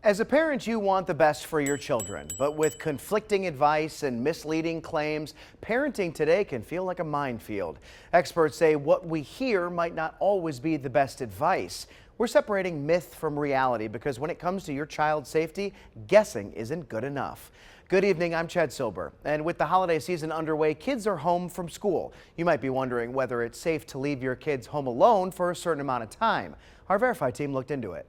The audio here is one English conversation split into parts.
As a parent, you want the best for your children, but with conflicting advice and misleading claims, parenting today can feel like a minefield. Experts say what we hear might not always be the best advice. We're separating myth from reality because when it comes to your child's safety, guessing isn't good enough. Good evening, I'm Chad Silber, and with the holiday season underway, kids are home from school. You might be wondering whether it's safe to leave your kids home alone for a certain amount of time. Our Verify team looked into it.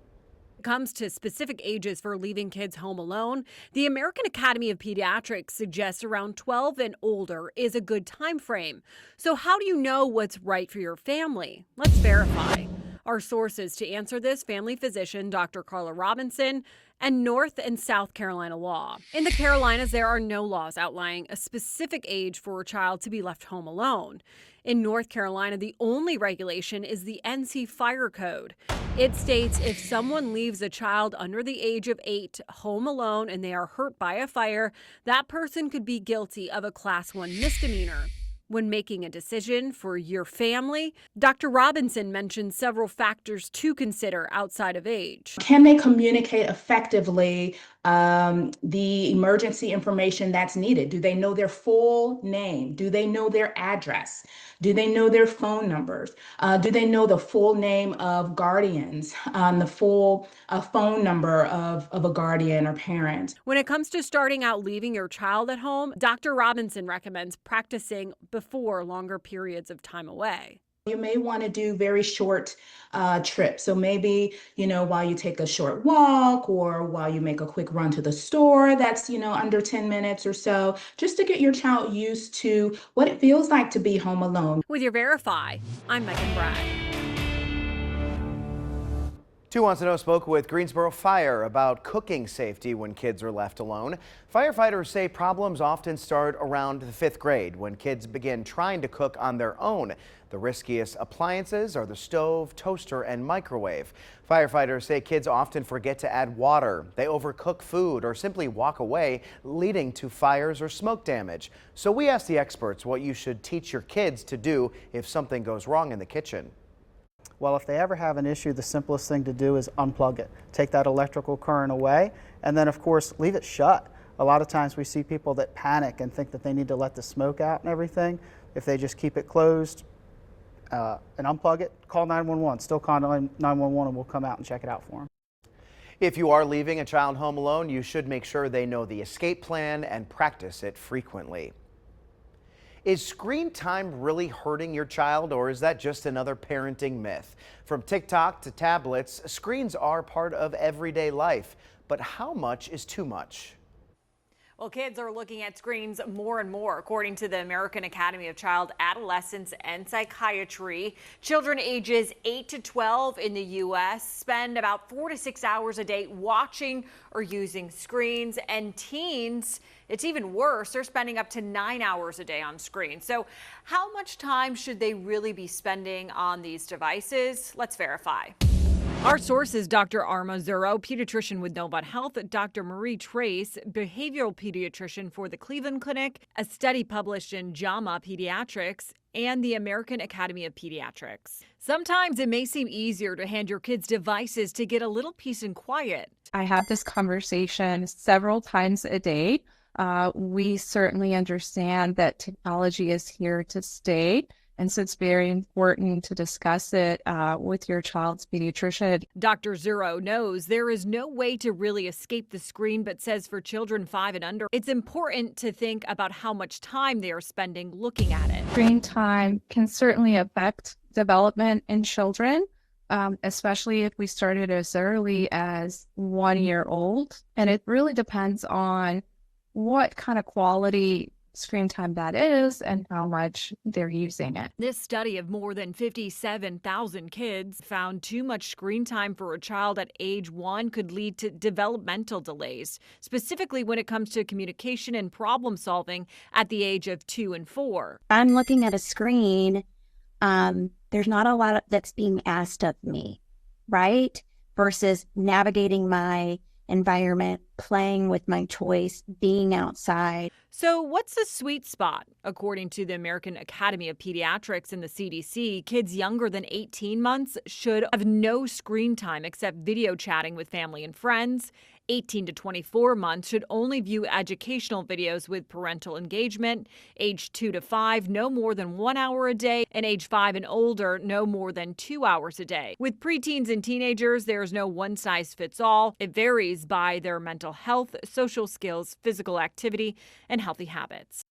Comes to specific ages for leaving kids home alone, the American Academy of Pediatrics suggests around 12 and older is a good time frame. So how do you know what's right for your family? Let's verify. Our sources to answer this: family physician Dr. Carla Robinson and North and South Carolina law. In the Carolinas, there are no laws outlining a specific age for a child to be left home alone. In North Carolina, the only regulation is the NC Fire Code. It states if someone leaves a child under the age of 8 home alone and they are hurt by a fire, that person could be guilty of a Class 1 misdemeanor. When making a decision for your family, Dr. Robinson mentioned several factors to consider outside of age. Can they communicate effectively the emergency information that's needed? Do they know their full name? Do they know their address? Do they know their phone numbers? Do they know the full name of guardians, the full phone number of a guardian or parent? When it comes to starting out leaving your child at home, Dr. Robinson recommends practicing before longer periods of time away. You may want to do very short trips. So maybe, while you take a short walk or while you make a quick run to the store, that's, under 10 minutes or so, just to get your child used to what it feels like to be home alone. With your Verify, I'm Megan Bragg. 2 Wants to Know spoke with Greensboro Fire about cooking safety when kids are left alone. Firefighters say problems often start around the 5th grade when kids begin trying to cook on their own. The riskiest appliances are the stove, toaster, and microwave. Firefighters say kids often forget to add water, they overcook food, or simply walk away, leading to fires or smoke damage. So we asked the experts what you should teach your kids to do if something goes wrong in the kitchen. Well, if they ever have an issue, the simplest thing to do is unplug it. Take that electrical current away, and then of course leave it shut. A lot of times we see people that panic and think that they need to let the smoke out and everything. If they just keep it closed and unplug it, call 911. Still call 911 and we'll come out and check it out for them. If you are leaving a child home alone, you should make sure they know the escape plan and practice it frequently. Is screen time really hurting your child, or is that just another parenting myth? From TikTok to tablets, screens are part of everyday life, but how much is too much? Well, kids are looking at screens more and more, according to the American Academy of Child, Adolescence and Psychiatry. Children ages 8 to 12 in the U.S. spend about 4 to 6 hours a day watching or using screens, and teens, it's even worse. They're spending up to 9 hours a day on screens. So how much time should they really be spending on these devices? Let's verify. Our source is Dr. Arma Zuro, pediatrician with Novant Health, Dr. Marie Trace, behavioral pediatrician for the Cleveland Clinic, a study published in JAMA Pediatrics, and the American Academy of Pediatrics. Sometimes it may seem easier to hand your kids devices to get a little peace and quiet. I have this conversation several times a day. We certainly understand that technology is here to stay. And so it's very important to discuss it with your child's pediatrician. Dr. Zuro knows there is no way to really escape the screen, but says for children 5 and under, it's important to think about how much time they are spending looking at it. Screen time can certainly affect development in children, especially if we started as early as 1 year old. And it really depends on what kind of quality screen time that is and how much they're using it. This study of more than 57,000 kids found too much screen time for a child at age 1 could lead to developmental delays, specifically when it comes to communication and problem solving at the age of 2 and 4. I'm looking at a screen. There's not a lot that's being asked of me, right? Versus navigating my environment, playing with my toys, being outside. So what's the sweet spot? According to the American Academy of Pediatrics and the CDC, kids younger than 18 months should have no screen time except video chatting with family and friends. 18 to 24 months should only view educational videos with parental engagement. Age 2 to 5, no more than 1 hour a day, and age 5 and older, no more than 2 hours a day. With preteens and teenagers, there is no one-size-fits-all. It varies by their mental health, social skills, physical activity, and healthy habits.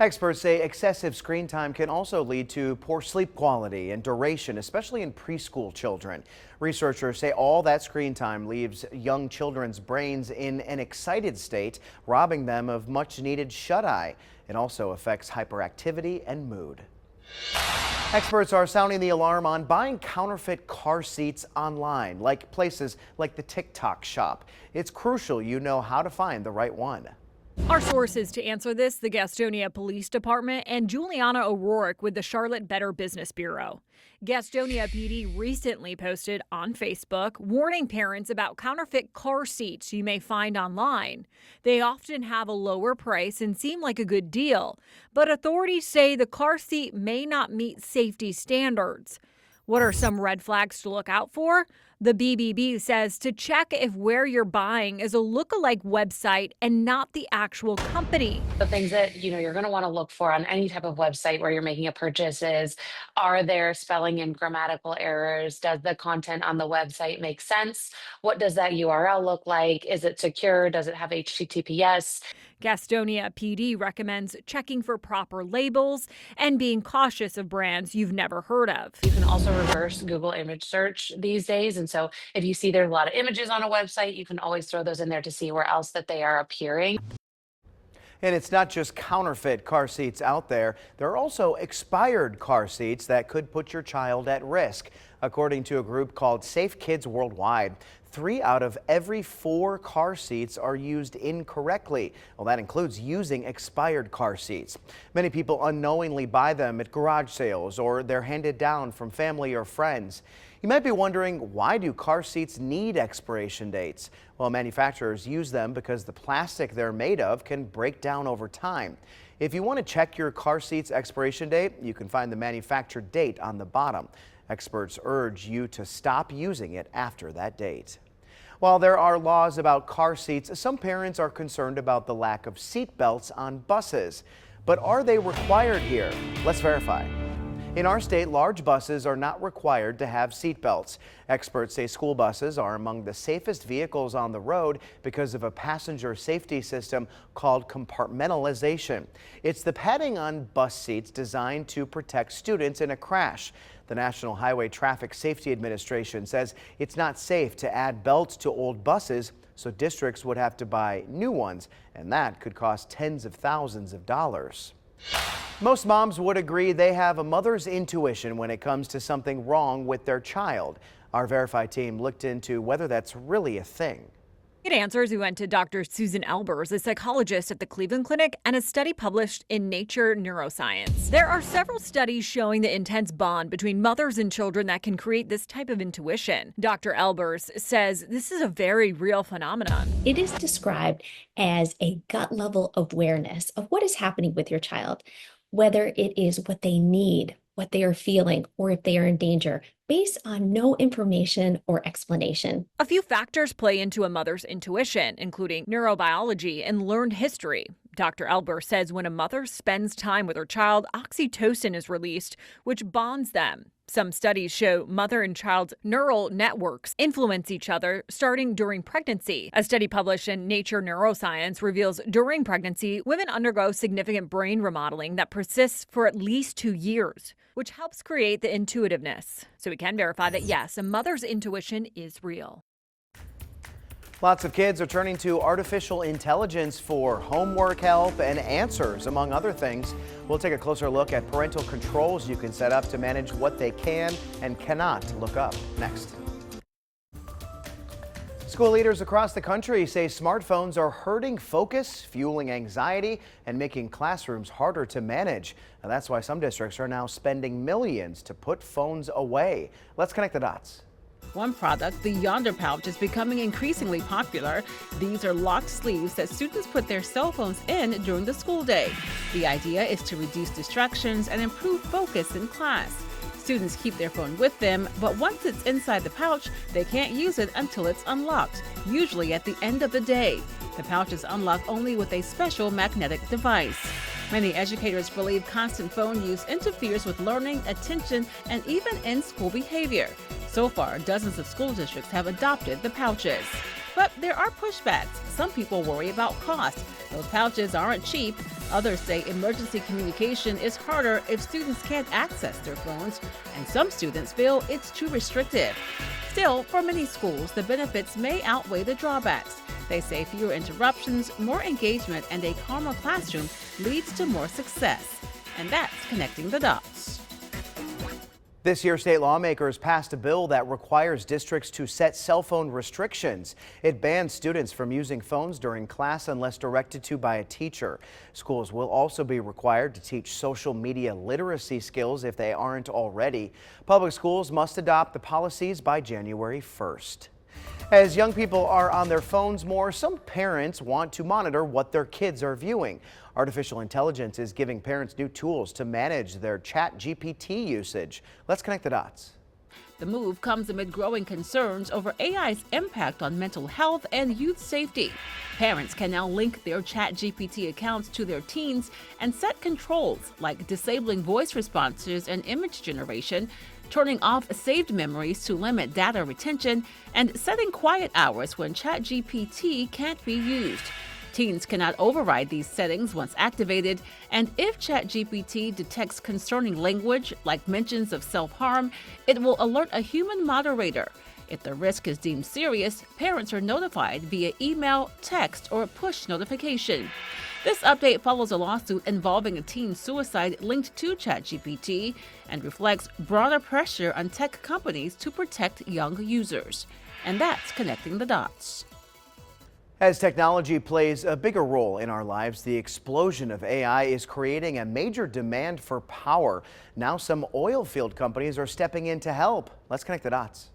Experts say excessive screen time can also lead to poor sleep quality and duration, especially in preschool children. Researchers say all that screen time leaves young children's brains in an excited state, robbing them of much needed shut-eye. It also affects hyperactivity and mood. Experts are sounding the alarm on buying counterfeit car seats online, like places like the TikTok shop. It's crucial you know how to find the right one. Our sources to answer this, the Gastonia Police Department and Juliana O'Rourke with the Charlotte Better Business Bureau. Gastonia PD recently posted on Facebook warning parents about counterfeit car seats you may find online. They often have a lower price and seem like a good deal, but authorities say the car seat may not meet safety standards. What are some red flags to look out for? The BBB says to check if where you're buying is a lookalike website and not the actual company. The things that you're going to want to look for on any type of website where you're making a purchase is, are there spelling and grammatical errors? Does the content on the website make sense? What does that URL look like? Is it secure? Does it have HTTPS? Gastonia PD recommends checking for proper labels and being cautious of brands you've never heard of. You can also reverse Google image search these days. And so if you see there's a lot of images on a website, you can always throw those in there to see where else that they are appearing. And it's not just counterfeit car seats out there. There are also expired car seats that could put your child at risk. According to a group called Safe Kids Worldwide, 3 out of every 4 car seats are used incorrectly. Well, that includes using expired car seats. Many people unknowingly buy them at garage sales or they're handed down from family or friends. You might be wondering, why do car seats need expiration dates? Well, manufacturers use them because the plastic they're made of can break down over time. If you want to check your car seat's expiration date, you can find the manufacturer date on the bottom. Experts urge you to stop using it after that date. While there are laws about car seats, some parents are concerned about the lack of seat belts on buses. But are they required here? Let's verify. In our state, large buses are not required to have seat belts. Experts say school buses are among the safest vehicles on the road because of a passenger safety system called compartmentalization. It's the padding on bus seats designed to protect students in a crash. The National Highway Traffic Safety Administration says it's not safe to add belts to old buses, so districts would have to buy new ones, and that could cost tens of thousands of dollars. Most moms would agree they have a mother's intuition when it comes to something wrong with their child. Our Verify team looked into whether that's really a thing. To get answers, we went to Dr. Susan Elbers, a psychologist at the Cleveland Clinic, and a study published in Nature Neuroscience. There are several studies showing the intense bond between mothers and children that can create this type of intuition. Dr. Elbers says this is a very real phenomenon. It is described as a gut level awareness of what is happening with your child, whether it is what they need, what they are feeling, or if they are in danger, based on no information or explanation. A few factors play into a mother's intuition, including neurobiology and learned history. Dr. Elber says when a mother spends time with her child, oxytocin is released, which bonds them. Some studies show mother and child's neural networks influence each other starting during pregnancy. A study published in Nature Neuroscience reveals during pregnancy, women undergo significant brain remodeling that persists for at least 2 years, which helps create the intuitiveness. So we can verify that, yes, a mother's intuition is real. Lots of kids are turning to artificial intelligence for homework help and answers, among other things. We'll take a closer look at parental controls you can set up to manage what they can and cannot look up next. School leaders across the country say smartphones are hurting focus, fueling anxiety, and making classrooms harder to manage. And that's why some districts are now spending millions to put phones away. Let's connect the dots. One product, the Yonder Pouch, is becoming increasingly popular. These are locked sleeves that students put their cell phones in during the school day. The idea is to reduce distractions and improve focus in class. Students keep their phone with them, but once it's inside the pouch, they can't use it until it's unlocked, usually at the end of the day. The pouch is unlocked only with a special magnetic device. Many educators believe constant phone use interferes with learning, attention, and even in-school behavior. So far, dozens of school districts have adopted the pouches. But there are pushbacks. Some people worry about cost. Those pouches aren't cheap. Others say emergency communication is harder if students can't access their phones, and some students feel it's too restrictive. Still, for many schools, the benefits may outweigh the drawbacks. They say fewer interruptions, more engagement, and a calmer classroom leads to more success. And that's connecting the dots. This year, state lawmakers passed a bill that requires districts to set cell phone restrictions. It bans students from using phones during class unless directed to by a teacher. Schools will also be required to teach social media literacy skills if they aren't already. Public schools must adopt the policies by January 1st. As young people are on their phones more, some parents want to monitor what their kids are viewing. Artificial intelligence is giving parents new tools to manage their ChatGPT usage. Let's connect the dots. The move comes amid growing concerns over AI's impact on mental health and youth safety. Parents can now link their ChatGPT accounts to their teens and set controls like disabling voice responses and image generation, turning off saved memories to limit data retention, and setting quiet hours when ChatGPT can't be used. Teens cannot override these settings once activated, and if ChatGPT detects concerning language, like mentions of self-harm, it will alert a human moderator. If the risk is deemed serious, parents are notified via email, text, or push notification. This update follows a lawsuit involving a teen suicide linked to ChatGPT and reflects broader pressure on tech companies to protect young users. And that's connecting the dots. As technology plays a bigger role in our lives, the explosion of AI is creating a major demand for power. Now some oil field companies are stepping in to help. Let's connect the dots.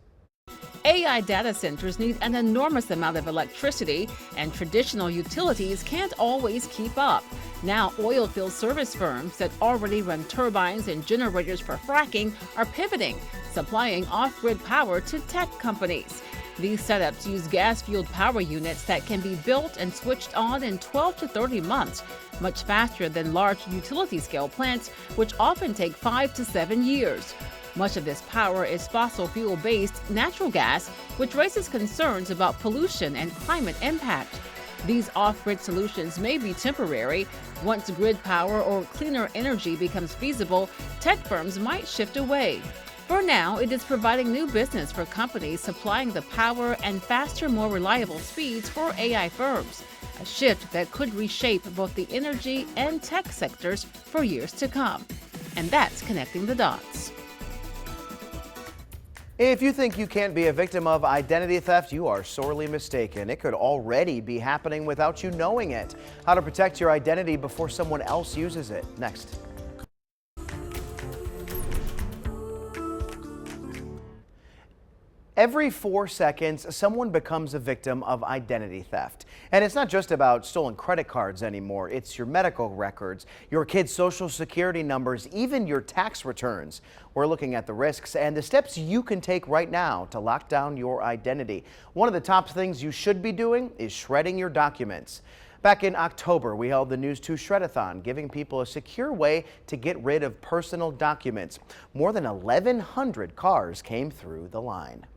AI data centers need an enormous amount of electricity, and traditional utilities can't always keep up. Now, oil field service firms that already run turbines and generators for fracking are pivoting, supplying off-grid power to tech companies. These setups use gas-fueled power units that can be built and switched on in 12 to 30 months, much faster than large utility-scale plants, which often take 5 to 7 years. Much of this power is fossil fuel-based natural gas, which raises concerns about pollution and climate impact. These off-grid solutions may be temporary. Once grid power or cleaner energy becomes feasible, tech firms might shift away. For now, it is providing new business for companies supplying the power and faster, more reliable speeds for AI firms, a shift that could reshape both the energy and tech sectors for years to come. And that's connecting the dots. If you think you can't be a victim of identity theft, you are sorely mistaken. It could already be happening without you knowing it. How to protect your identity before someone else uses it. Next. Every 4 seconds, someone becomes a victim of identity theft. And it's not just about stolen credit cards anymore. It's your medical records, your kids' social security numbers, even your tax returns. We're looking at the risks and the steps you can take right now to lock down your identity. One of the top things you should be doing is shredding your documents. Back in October, we held the News 2 Shred-a-thon, giving people a secure way to get rid of personal documents. More than 1,100 cars came through the line.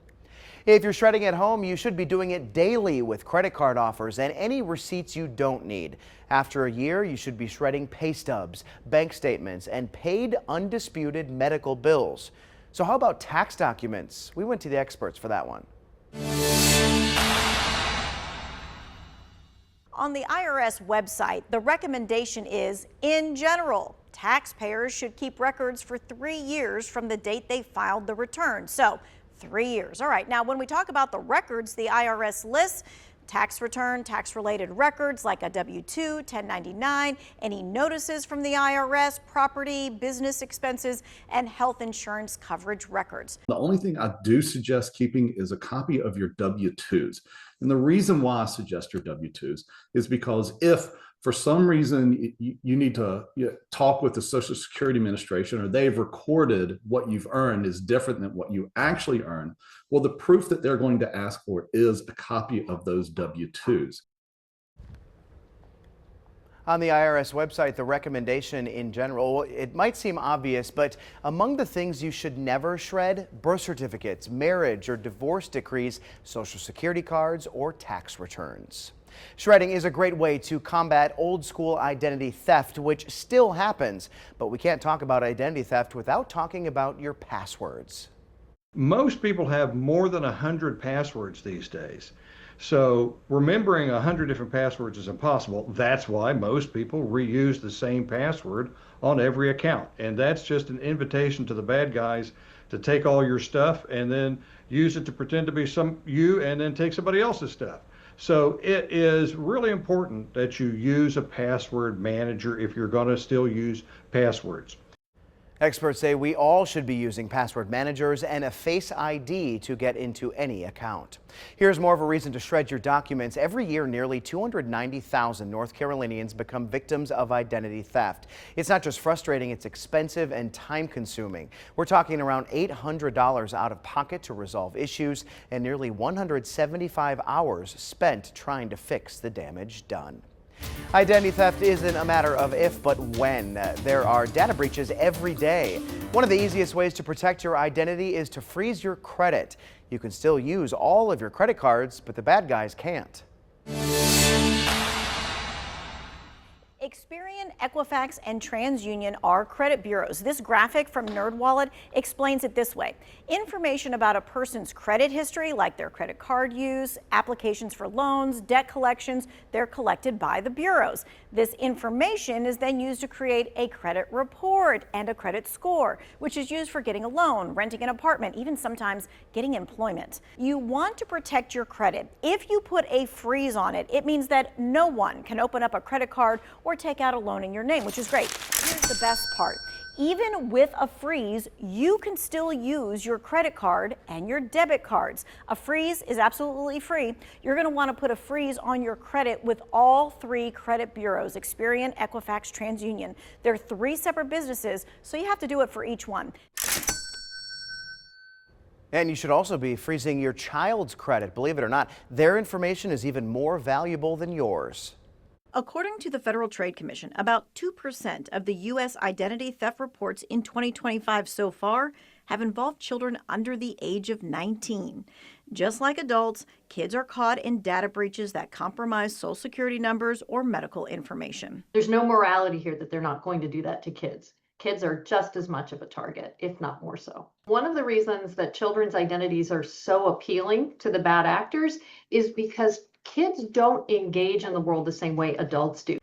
If you're shredding at home, you should be doing it daily with credit card offers and any receipts you don't need. After a year, you should be shredding pay stubs, bank statements, and paid undisputed medical bills. So how about tax documents? We went to the experts for that one. On the IRS website, the recommendation is, in general, taxpayers should keep records for 3 years from the date they filed the return. So 3 years. All right. Now, when we talk about the records the IRS lists, tax return, tax-related records like a W-2, 1099, any notices from the IRS, property, business expenses, and health insurance coverage records. The only thing I do suggest keeping is a copy of your W-2s. And the reason why I suggest your W-2s is because if, for some reason you need to talk with the Social Security Administration, or they've recorded what you've earned is different than what you actually earn, well, the proof that they're going to ask for is a copy of those W-2s. On the IRS website, the recommendation in general, it might seem obvious, but among the things you should never shred: birth certificates, marriage or divorce decrees, Social Security cards, or tax returns. Shredding is a great way to combat old school identity theft, which still happens. But we can't talk about identity theft without talking about your passwords. Most people have more than 100 passwords these days. So remembering 100 different passwords is impossible. That's why most people reuse the same password on every account. And that's just an invitation to the bad guys to take all your stuff and then use it to pretend to be you and then take somebody else's stuff. So it is really important that you use a password manager if you're going to still use passwords. Experts say we all should be using password managers and a Face ID to get into any account. Here's more of a reason to shred your documents. Every year, nearly 290,000 North Carolinians become victims of identity theft. It's not just frustrating, it's expensive and time-consuming. We're talking around $800 out of pocket to resolve issues and nearly 175 hours spent trying to fix the damage done. Identity theft isn't a matter of if, but when. There are data breaches every day. One of the easiest ways to protect your identity is to freeze your credit. You can still use all of your credit cards, but the bad guys can't. Experian, Equifax, and TransUnion are credit bureaus. This graphic from NerdWallet explains it this way. Information about a person's credit history, like their credit card use, applications for loans, debt collections, they're collected by the bureaus. This information is then used to create a credit report and a credit score, which is used for getting a loan, renting an apartment, even sometimes getting employment. You want to protect your credit. If you put a freeze on it, it means that no one can open up a credit card or take out a loan in your name, which is great. Here's the best part. Even with a freeze, you can still use your credit card and your debit cards. A freeze is absolutely free. You're going to want to put a freeze on your credit with all three credit bureaus: Experian, Equifax, TransUnion. They're three separate businesses, so you have to do it for each one. And you should also be freezing your child's credit. Believe it or not, their information is even more valuable than yours. According to the Federal Trade Commission, about 2% of the U.S. identity theft reports in 2025 so far have involved children under the age of 19. Just like adults, kids are caught in data breaches that compromise Social Security numbers or medical information. There's no morality here that they're not going to do that to kids. Kids are just as much of a target, if not more so. One of the reasons that children's identities are so appealing to the bad actors is because kids don't engage in the world the same way adults do.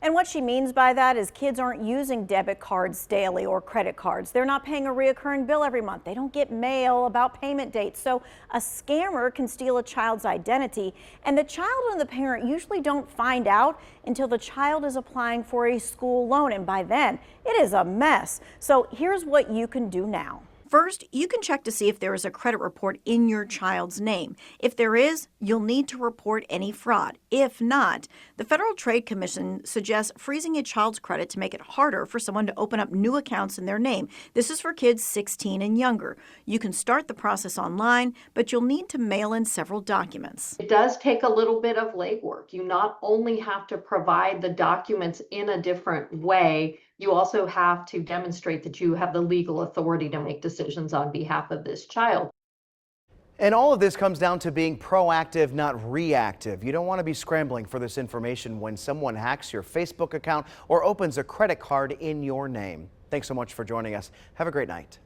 And what she means by that is kids aren't using debit cards daily or credit cards. They're not paying a reoccurring bill every month. They don't get mail about payment dates. So a scammer can steal a child's identity, and the child and the parent usually don't find out until the child is applying for a school loan. And by then, it is a mess. So here's what you can do now. First, you can check to see if there is a credit report in your child's name. If there is, you'll need to report any fraud. If not, the Federal Trade Commission suggests freezing a child's credit to make it harder for someone to open up new accounts in their name. This is for kids 16 and younger. You can start the process online, but you'll need to mail in several documents. It does take a little bit of legwork. You not only have to provide the documents in a different way, you also have to demonstrate that you have the legal authority to make decisions on behalf of this child. And all of this comes down to being proactive, not reactive. You don't want to be scrambling for this information when someone hacks your Facebook account or opens a credit card in your name. Thanks so much for joining us. Have a great night.